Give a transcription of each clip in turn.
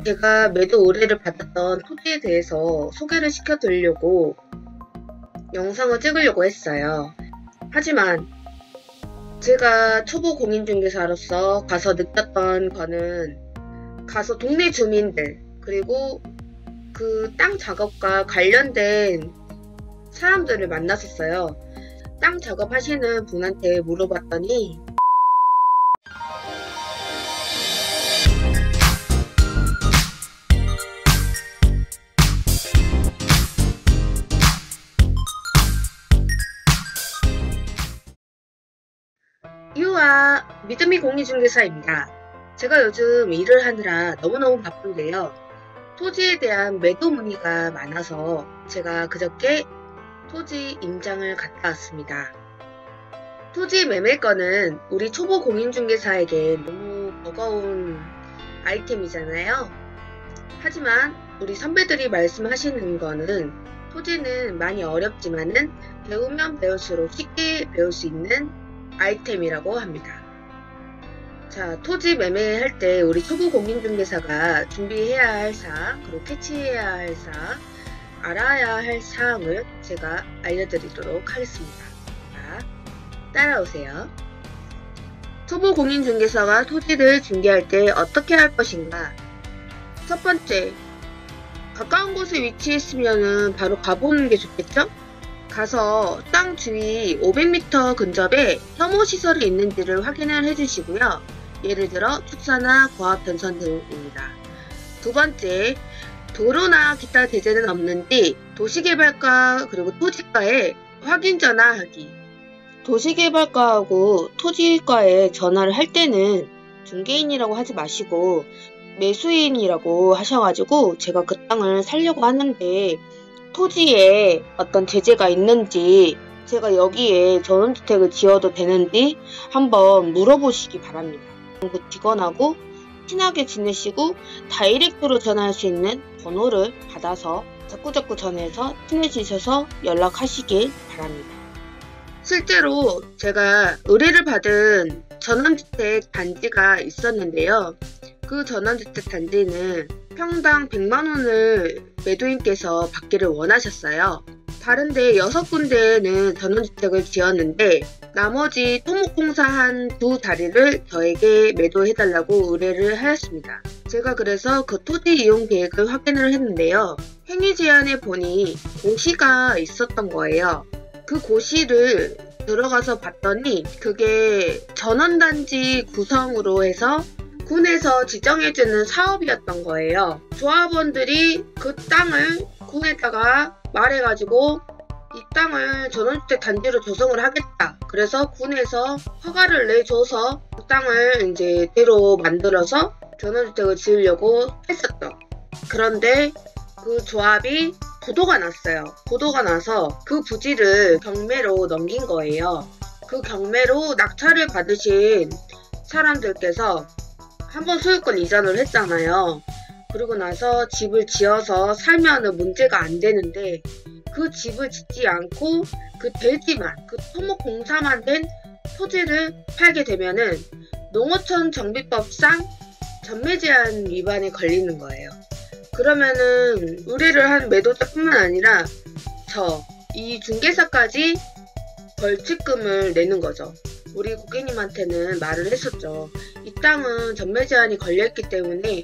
제가 매도 의뢰를 받았던 토지에 대해서 소개를 시켜드리려고 영상을 찍으려고 했어요. 하지만 제가 초보 공인중개사로서 가서 느꼈던 거는 가서 동네 주민들 그리고 그 땅 작업과 관련된 사람들을 만났었어요. 땅 작업하시는 분한테 물어봤더니 유아 믿음이 공인중개사입니다. 제가 요즘 일을 하느라 너무너무 바쁜데요. 토지에 대한 매도 문의가 많아서 제가 그저께 토지 임장을 갔다 왔습니다. 토지 매매건은 우리 초보 공인중개사에게 너무 버거운 아이템이잖아요. 하지만 우리 선배들이 말씀하시는 거는 토지는 많이 어렵지만은 배우면 배울수록 쉽게 배울 수 있는 아이템이라고 합니다. 자, 토지 매매할 때 우리 초보 공인중개사가 준비해야 할 사항, 그리고 캐치해야 할 사항, 알아야 할 사항을 제가 알려드리도록 하겠습니다. 자, 따라오세요. 초보 공인중개사가 토지를 중개할 때 어떻게 할 것인가? 첫 번째, 가까운 곳에 위치했으면 바로 가보는 게 좋겠죠? 가서 땅 주위 500m 근접에 혐오시설이 있는지를 확인을 해주시고요. 예를 들어 축사나 고압 변선 등입니다. 두 번째, 도로나 기타 대제는 없는지 도시개발과 그리고 토지과에 확인 전화하기. 도시개발과하고 토지과에 전화를 할 때는 중개인이라고 하지 마시고 매수인이라고 하셔가지고 제가 그 땅을 사려고 하는데 토지에 어떤 제재가 있는지, 제가 여기에 전원주택을 지어도 되는지 한번 물어보시기 바랍니다. 그 직원하고 친하게 지내시고 다이렉트로 전화할 수 있는 번호를 받아서 자꾸자꾸 전해서 친해지셔서 연락하시길 바랍니다. 실제로 제가 의뢰를 받은 전원주택 단지가 있었는데요. 그 전원주택 단지는 평당 100만원을 매도인께서 받기를 원하셨어요. 다른데 6군데는 전원주택을 지었는데 나머지 토목공사 한 2다리를 저에게 매도해달라고 의뢰를 하였습니다. 제가 그래서 그 토지 이용 계획을 확인을 했는데요. 행위 제안에 보니 고시가 있었던 거예요. 그 고시를 들어가서 봤더니 그게 전원단지 구성으로 해서 군에서 지정해주는 사업이었던 거예요. 조합원들이 그 땅을 군에다가 말해가지고 이 땅을 전원주택 단지로 조성을 하겠다. 그래서 군에서 허가를 내줘서 그 땅을 이제 대로 만들어서 전원주택을 지으려고 했었죠. 그런데 그 조합이 부도가 났어요. 부도가 나서 그 부지를 경매로 넘긴 거예요. 그 경매로 낙찰을 받으신 사람들께서 한번 소유권 이전을 했잖아요. 그리고 나서 집을 지어서 살면은 문제가 안 되는데 그 집을 짓지 않고 그 대지만, 그 토목공사만 된 토지를 팔게 되면은 농어촌 정비법상 전매 제한 위반에 걸리는 거예요. 그러면은 의뢰를 한 매도자뿐만 아니라 이 중개사까지 벌칙금을 내는 거죠. 우리 고객님한테는 말을 했었죠. 이 땅은 전매 제한이 걸려있기 때문에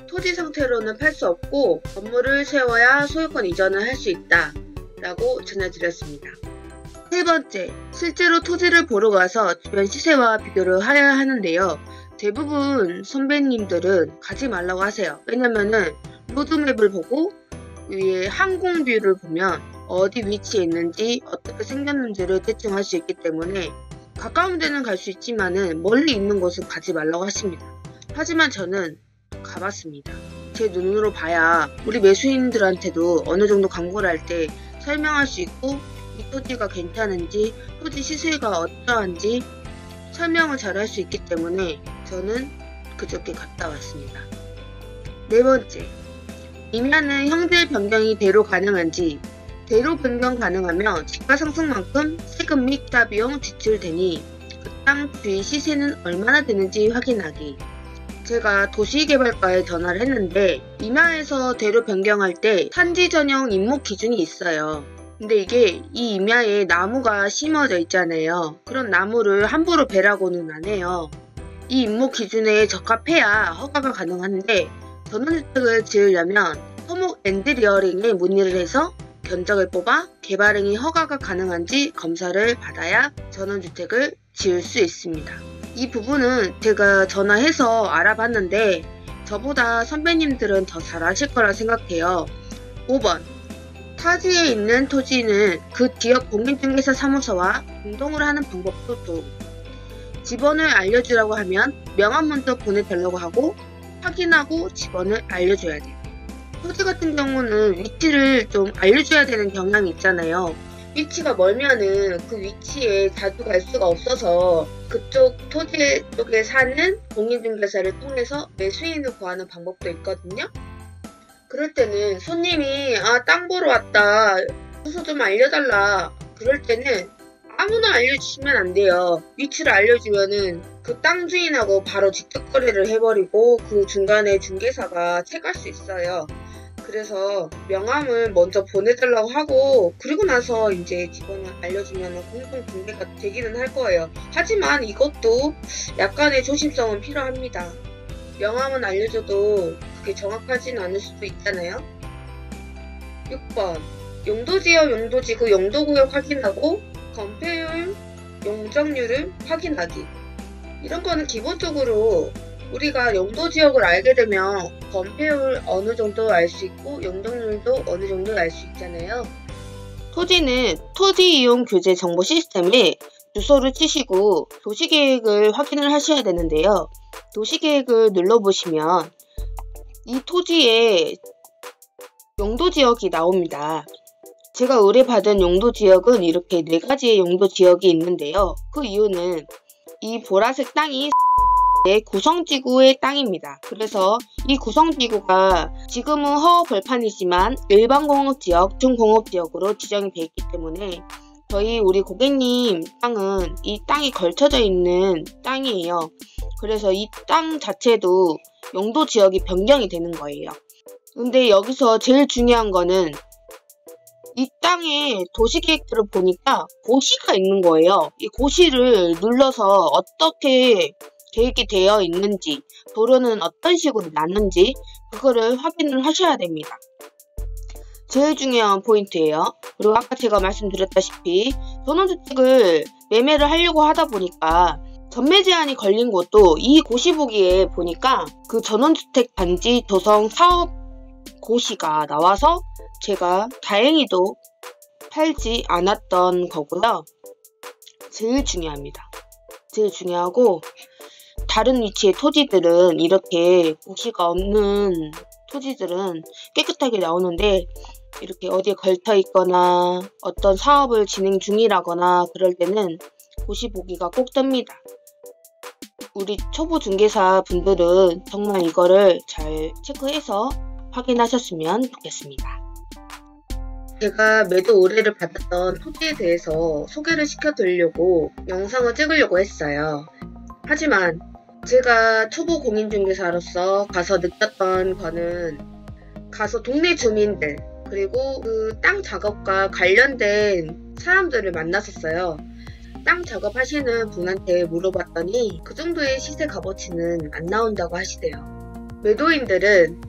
토지 상태로는 팔 수 없고 건물을 세워야 소유권 이전을 할 수 있다 라고 전해드렸습니다. 세 번째, 실제로 토지를 보러 가서 주변 시세와 비교를 해야 하는데요. 대부분 선배님들은 가지 말라고 하세요. 왜냐면은 로드맵을 보고 위에 항공뷰를 보면 어디 위치에 있는지 어떻게 생겼는지를 대충 할 수 있기 때문에 가까운 데는 갈 수 있지만은 멀리 있는 곳은 가지 말라고 하십니다. 하지만 저는 가봤습니다. 제 눈으로 봐야 우리 매수인들한테도 어느 정도 광고를 할 때 설명할 수 있고 이 토지가 괜찮은지 토지 시세가 어떠한지 설명을 잘 할 수 있기 때문에 저는 그저께 갔다 왔습니다. 네 번째, 임야는 형질 변경이 대로 가능한지, 대로 변경 가능하면 집가 상승만큼 세금 및 기타 비용 지출되니 그 땅 주위 시세는 얼마나 되는지 확인하기. 제가 도시개발과에 전화를 했는데 임야에서 대로 변경할 때 산지 전용 임목 기준이 있어요. 근데 이게 이 임야에 나무가 심어져 있잖아요. 그런 나무를 함부로 베라고는 안 해요. 이 임목 기준에 적합해야 허가가 가능한데 전원주택을 지으려면 토목 엔지니어링에 문의를 해서 견적을 뽑아 개발행위 허가가 가능한지 검사를 받아야 전원주택을 지을 수 있습니다. 이 부분은 제가 전화해서 알아봤는데 저보다 선배님들은 더 잘 아실 거라 생각해요. 5번. 타지에 있는 토지는 그 지역 공인중개사 사무소와 공동으로 하는 방법도 또 집원을 알려주라고 하면 명함 먼저 보내달라고 하고 확인하고 집원을 알려줘야 돼요. 토지 같은 경우는 위치를 좀 알려줘야 되는 경향이 있잖아요. 위치가 멀면은 그 위치에 자주 갈 수가 없어서 그쪽 토지 쪽에 사는 공인중개사를 통해서 매수인을 구하는 방법도 있거든요. 그럴 때는 손님이 땅 보러 왔다, 주소 좀 알려달라, 그럴 때는 아무나 알려주시면 안 돼요. 위치를 알려주면은 그 땅 주인하고 바로 직접 거래를 해버리고 그 중간에 중개사가 채갈 수 있어요. 그래서 명함을 먼저 보내달라고 하고 그리고 나서 이제 집원을 알려주면 공동중개가 되기는 할 거예요. 하지만 이것도 약간의 조심성은 필요합니다. 명함은 알려줘도 그게 정확하진 않을 수도 있잖아요. 6번. 용도지역 용도지구 용도구역 확인하고 건폐율, 용적률을 확인하기. 이런 거는 기본적으로 우리가 용도지역을 알게 되면 건폐율 어느 정도 알 수 있고 용적률도 어느 정도 알 수 있잖아요. 토지는 토지이용규제 정보 시스템에 주소를 치시고 도시계획을 확인을 하셔야 되는데요. 도시계획을 눌러보시면 이 토지에 용도지역이 나옵니다. 제가 의뢰받은 용도지역은 이렇게 4가지의 용도지역이 있는데요. 그 이유는 이 보라색 땅이 구성지구의 땅입니다. 그래서 이 구성지구가 지금은 허허 벌판이지만 일반공업지역, 중공업지역으로 지정이 되어 있기 때문에 우리 고객님 땅은 이 땅이 걸쳐져 있는 땅이에요. 그래서 이 땅 자체도 용도지역이 변경이 되는 거예요. 근데 여기서 제일 중요한 거는 이 땅에 도시계획들을 보니까 고시가 있는 거예요. 이 고시를 눌러서 어떻게 계획이 되어 있는지, 도로는 어떤 식으로 났는지 그거를 확인을 하셔야 됩니다. 제일 중요한 포인트예요. 그리고 아까 제가 말씀드렸다시피 전원주택을 매매를 하려고 하다 보니까 전매 제한이 걸린 곳도 이 고시보기에 보니까 그 전원주택 단지 조성 사업 고시가 나와서 제가 다행히도 팔지 않았던 거고요. 제일 중요합니다. 제일 중요하고 다른 위치의 토지들은 이렇게 고시가 없는 토지들은 깨끗하게 나오는데 이렇게 어디에 걸터 있거나 어떤 사업을 진행 중이라거나 그럴 때는 고시 보기가 꼭 뜹니다. 우리 초보 중개사 분들은 정말 이거를 잘 체크해서 확인하셨으면 좋겠습니다. 제가 매도 의뢰를 받았던 토지에 대해서 소개를 시켜드리려고 영상을 찍으려고 했어요. 하지만 제가 초보 공인중개사로서 가서 느꼈던 거는 가서 동네 주민들 그리고 그 땅 작업과 관련된 사람들을 만났었어요. 땅 작업하시는 분한테 물어봤더니 그 정도의 시세 값어치는 안 나온다고 하시대요. 매도인들은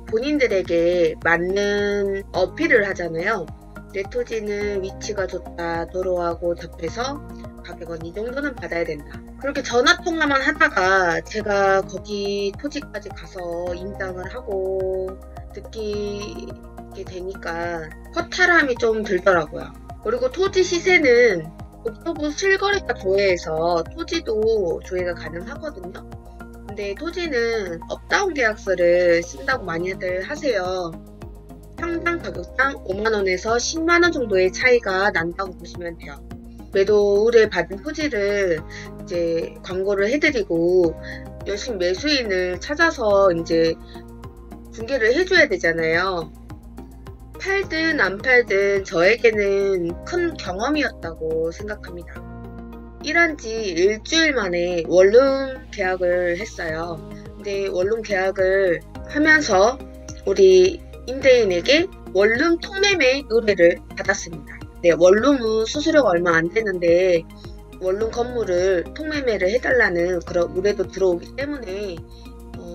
본인들에게 맞는 어필을 하잖아요. 내 토지는 위치가 좋다, 도로하고 접해서 가격은 이 정도는 받아야 된다. 그렇게 전화통화만 하다가 제가 거기 토지까지 가서 임장을 하고 느끼게 되니까 허탈함이 좀 들더라고요. 그리고 토지 시세는 국토부 실거래가 조회에서 토지도 조회가 가능하거든요. 근데 토지는 업다운 계약서를 쓴다고 많이들 하세요. 평당 가격당 5만원에서 10만원 정도의 차이가 난다고 보시면 돼요. 매도 의뢰 받은 토지를 이제 광고를 해드리고 열심히 매수인을 찾아서 이제 중개를 해줘야 되잖아요. 팔든 안 팔든 저에게는 큰 경험이었다고 생각합니다. 일한 지 일주일 만에 원룸 계약을 했어요. 근데 원룸 계약을 하면서 우리 임대인에게 원룸 통매매 의뢰를 받았습니다. 네, 원룸은 수수료가 얼마 안 되는데 원룸 건물을 통매매를 해달라는 그런 의뢰도 들어오기 때문에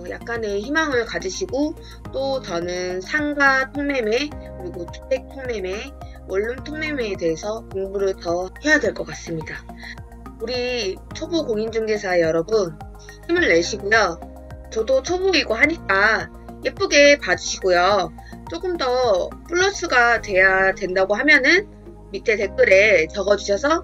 약간의 희망을 가지시고, 또 저는 상가 통매매, 그리고 주택 통매매, 원룸 통매매에 대해서 공부를 더 해야 될 것 같습니다. 우리 초보 공인중개사 여러분, 힘을 내시고요. 저도 초보이고 하니까 예쁘게 봐주시고요. 조금 더 플러스가 돼야 된다고 하면은 밑에 댓글에 적어주셔서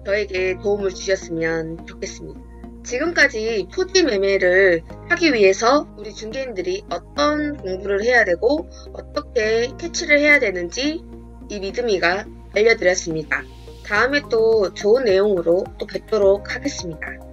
저에게 도움을 주셨으면 좋겠습니다. 지금까지 토지 매매를 하기 위해서 우리 중개인들이 어떤 공부를 해야 되고 어떻게 캐치를 해야 되는지 이 믿음이가 알려드렸습니다. 다음에 또 좋은 내용으로 또 뵙도록 하겠습니다.